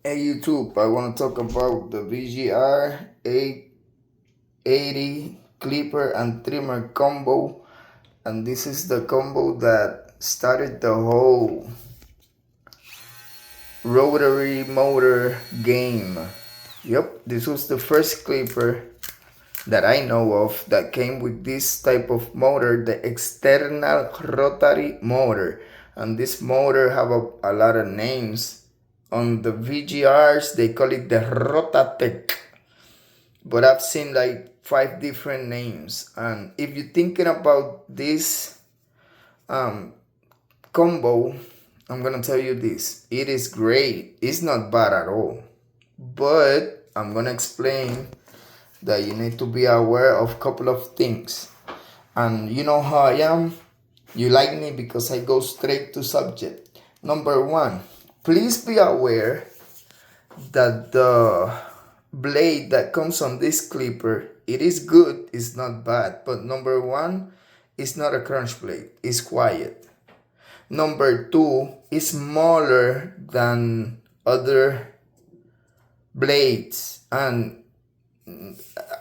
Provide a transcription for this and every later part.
Hey YouTube, I want to talk about the VGR 880 clipper and trimmer combo, and this is the combo that started the whole rotary motor game. Yep, this was the first clipper that I know of that came with this type of motor, the external rotary motor. And this motor have a lot of names. On the VGRs, they call it the Rotatech. But I've seen like 5 different names. And if you're thinking about this combo, I'm gonna tell you this. It is great. It's not bad at all. But I'm gonna explain that you need to be aware of a couple of things. And you know how I am. You like me because I go straight to subject. Number one, please be aware that the blade that comes on this clipper, it is good, it's not bad. But number one, it's not a crunch blade, it's quiet. Number two, it's smaller than other blades. And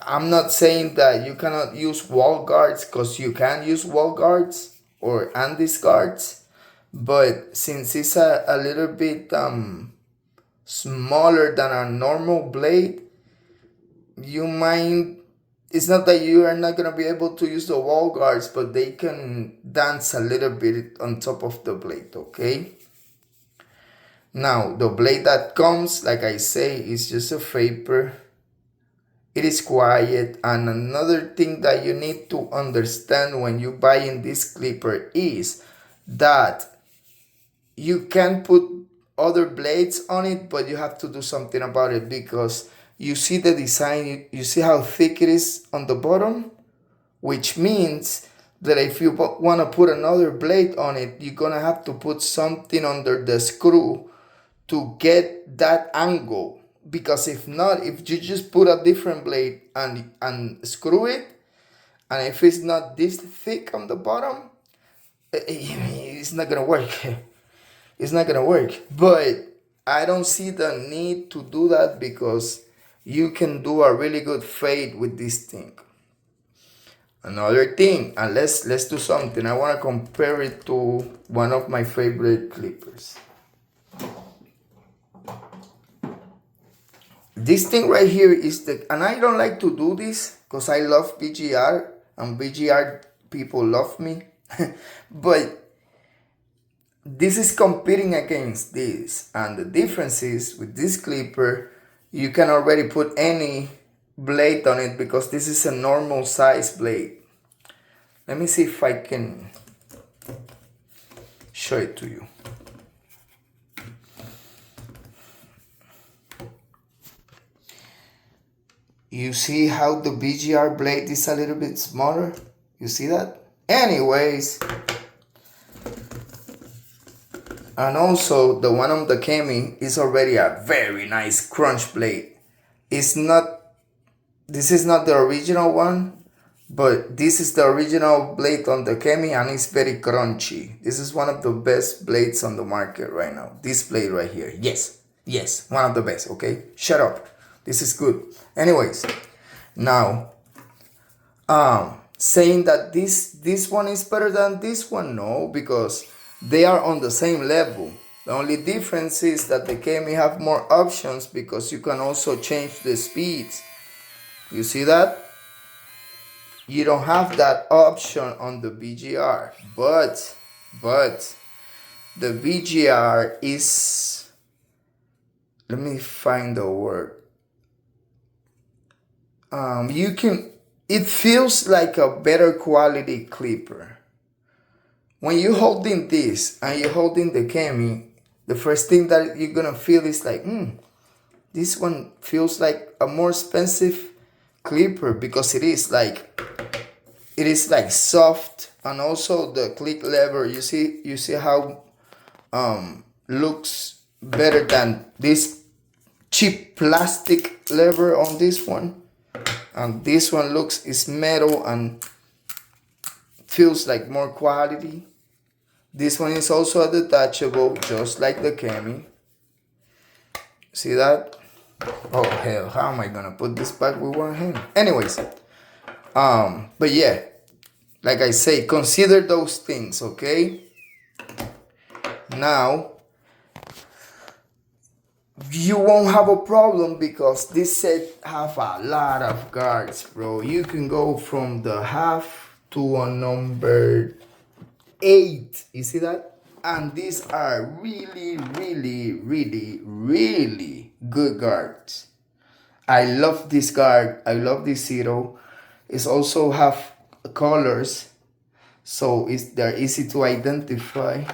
I'm not saying that you cannot use wall guards, because you can use wall guards or Andes guards, but since it's a little bit smaller than a normal blade, you might, it's not that you are not gonna be able to use the wall guards, but they can dance a little bit on top of the blade, okay? Now, the blade that comes, like I say, is just a vapor. It is quiet. And another thing that you need to understand when you buy in this clipper is that you can put other blades on it, but you have to do something about it, because you see the design, you see how thick it is on the bottom, which means that if you want to put another blade on it, you're gonna have to put something under the screw to get that angle. Because if not, if you just put a different blade and screw it, and if it's not this thick on the bottom, it's not gonna work. It's not gonna work. But I don't see the need to do that, because you can do a really good fade with this thing. Another thing, and let's do something. I want to compare it to one of my favorite clippers. This thing right here is and I don't like to do this because I love BGR and BGR people love me. But this is competing against this, and the difference is with this clipper, you can already put any blade on it because this is a normal size blade. Let me see if I can show it to you. You see how the BGR blade is a little bit smaller? You see that? Anyways, and also the one on the Kemi is already a very nice crunch blade. This is not the original one, but this is the original blade on the Kemi, and it's very crunchy. This is one of the best blades on the market right now. This blade right here. Yes, one of the best, okay? Shut up. This is good. Anyways, now, saying that this one is better than this one, no, because they are on the same level. The only difference is that the Kemi have more options, because you can also change the speeds. You see that? You don't have that option on the BGR, but the BGR is, let me find the word. It feels like a better quality clipper. When you're holding this and you're holding the Kemi, the first thing that you're gonna feel is like, this one feels like a more expensive clipper, because it is like soft, and also the click lever, you see how looks better than this cheap plastic lever on this one. And this one is metal and feels like more quality. This one is also a detachable, just like the Kemi. See that? Oh hell, how am I gonna put this back with one hand? Anyways, but yeah, like I say, consider those things, okay? Now, you won't have a problem because this set have a lot of guards, bro. You can go from the half to a number 8. You see that? And these are really, really, really, really good guards. I love this guard. I love this zero. It's also have colors, so they're easy to identify.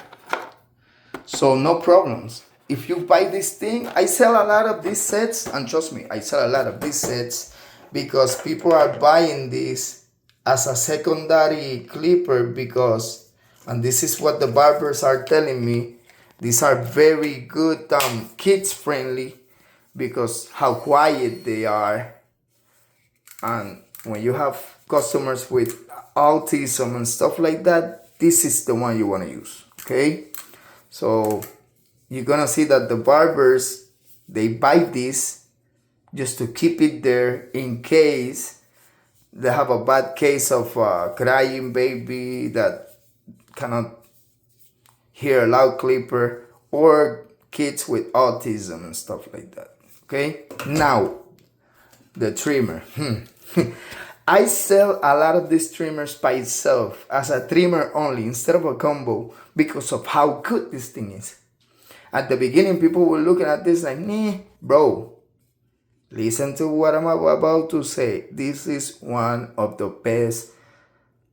So no problems. If you buy this thing, I sell a lot of these sets, and trust me, I sell a lot of these sets because people are buying this as a secondary clipper because, and this is what the barbers are telling me, these are very good, kids friendly because how quiet they are. And when you have customers with autism and stuff like that, this is the one you want to use, okay? So you're gonna see that the barbers, they buy this just to keep it there in case they have a bad case of a crying baby that cannot hear a loud clipper, or kids with autism and stuff like that. Okay, now the trimmer. I sell a lot of these trimmers by itself as a trimmer only instead of a combo because of how good this thing is. At the beginning, people were looking at this like, nah, bro, listen to what I'm about to say. This is one of the best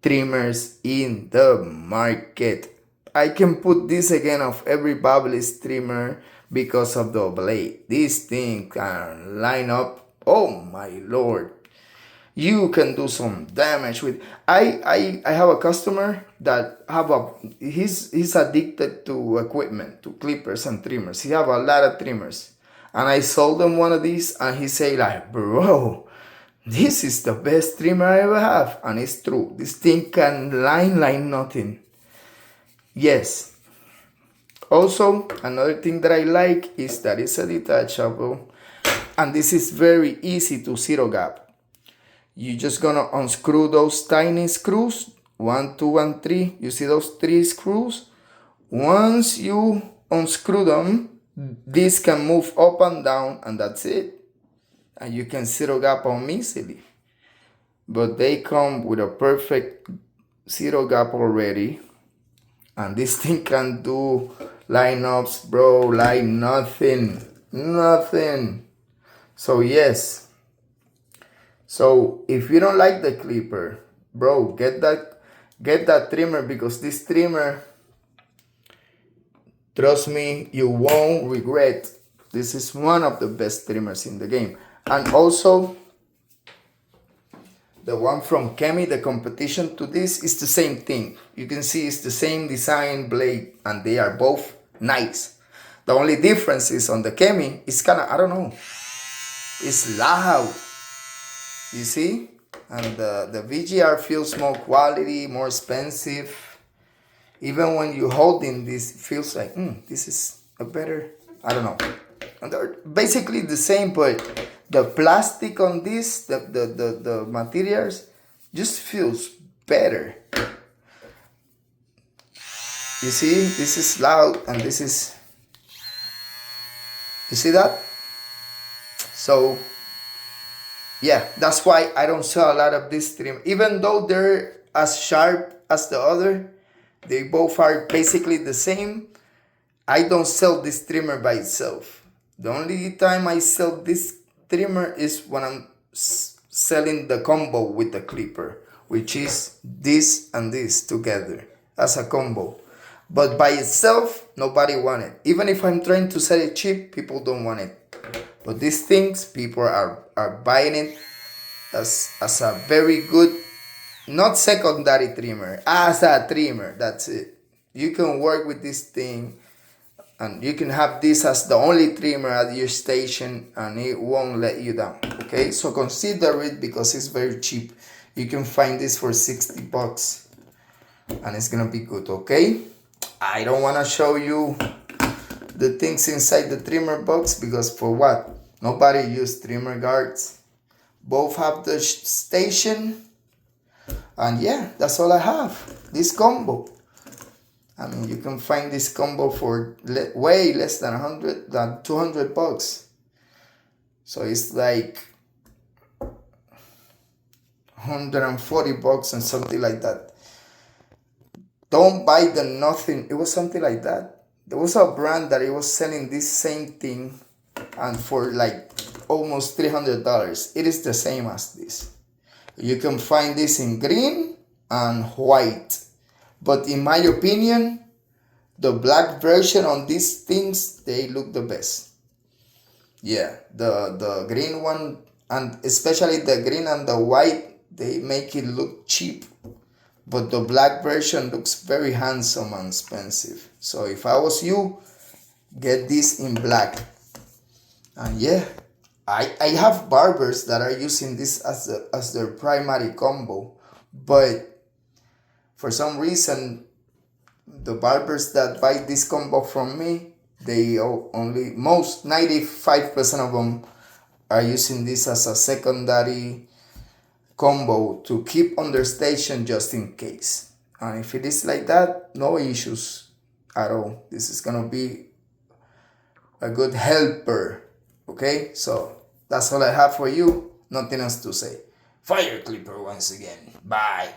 trimmers in the market. I can put this again of every Babyliss trimmer because of the blade. This thing can line up. Oh my lord. You can do some damage with. I have a customer that he's addicted to equipment, to clippers and trimmers. He have a lot of trimmers, and I sold him one of these, and he say like, bro, this is the best trimmer I ever have, and it's true. This thing can line like nothing. Yes. Also, another thing that I like is that it's a detachable, and this is very easy to zero gap. You're just gonna unscrew those tiny screws, 1, 2, and 3. You see those 3 screws? Once you unscrew them, this can move up and down, and that's it. And you can zero gap them easily. But they come with a perfect zero gap already. And this thing can do lineups, bro, like nothing. Nothing. So yes. So if you don't like the clipper, bro, get that trimmer, because this trimmer, trust me, you won't regret. This is one of the best trimmers in the game. And also, the one from Kemi, the competition to this, is the same thing. You can see it's the same design blade, and they are both nice. The only difference is on the Kemi, it's kind of, I don't know, it's loud. You see? And the VGR feels more quality, more expensive. Even when you holding this, it feels like, this is a better, I don't know. And they're basically the same, but the plastic on this, the materials, just feels better. You see? This is loud, and this is, you see that? So yeah, that's why I don't sell a lot of this trim. Even though they're as sharp as the other, they both are basically the same. I don't sell this trimmer by itself. The only time I sell this trimmer is when I'm selling the combo with the clipper, which is this and this together as a combo. But by itself, nobody want it. Even if I'm trying to sell it cheap, people don't want it. But these things, people are buying it as a very good, not secondary trimmer, as a trimmer. That's it. You can work with this thing, and you can have this as the only trimmer at your station, and it won't let you down. Okay, so consider it because it's very cheap. You can find this for $60, and it's gonna be good. Okay, I don't want to show you the things inside the trimmer box, because for what? Nobody use trimmer guards. Both have the station. And yeah, that's all I have. This combo. I mean, you can find this combo for way less than 200 bucks. So it's like 140 bucks and something like that. Don't buy the nothing. It was something like that. There was a brand that it was selling this same thing and for like almost $300. It is the same as this. You can find this in green and white. But in my opinion, the black version on these things, they look the best. Yeah, the green one, and especially the green and the white, they make it look cheap. But the black version looks very handsome and expensive. So if I was you, get this in black. And yeah, I have barbers that are using this as their primary combo. But for some reason, the barbers that buy this combo from me, they only, most 95% of them are using this as a secondary combo to keep on their station just in case. And if it is like that, no issues at all. This is gonna be a good helper. Okay, so that's all I have for you. Nothing else to say. Fire Clipper once again. Bye.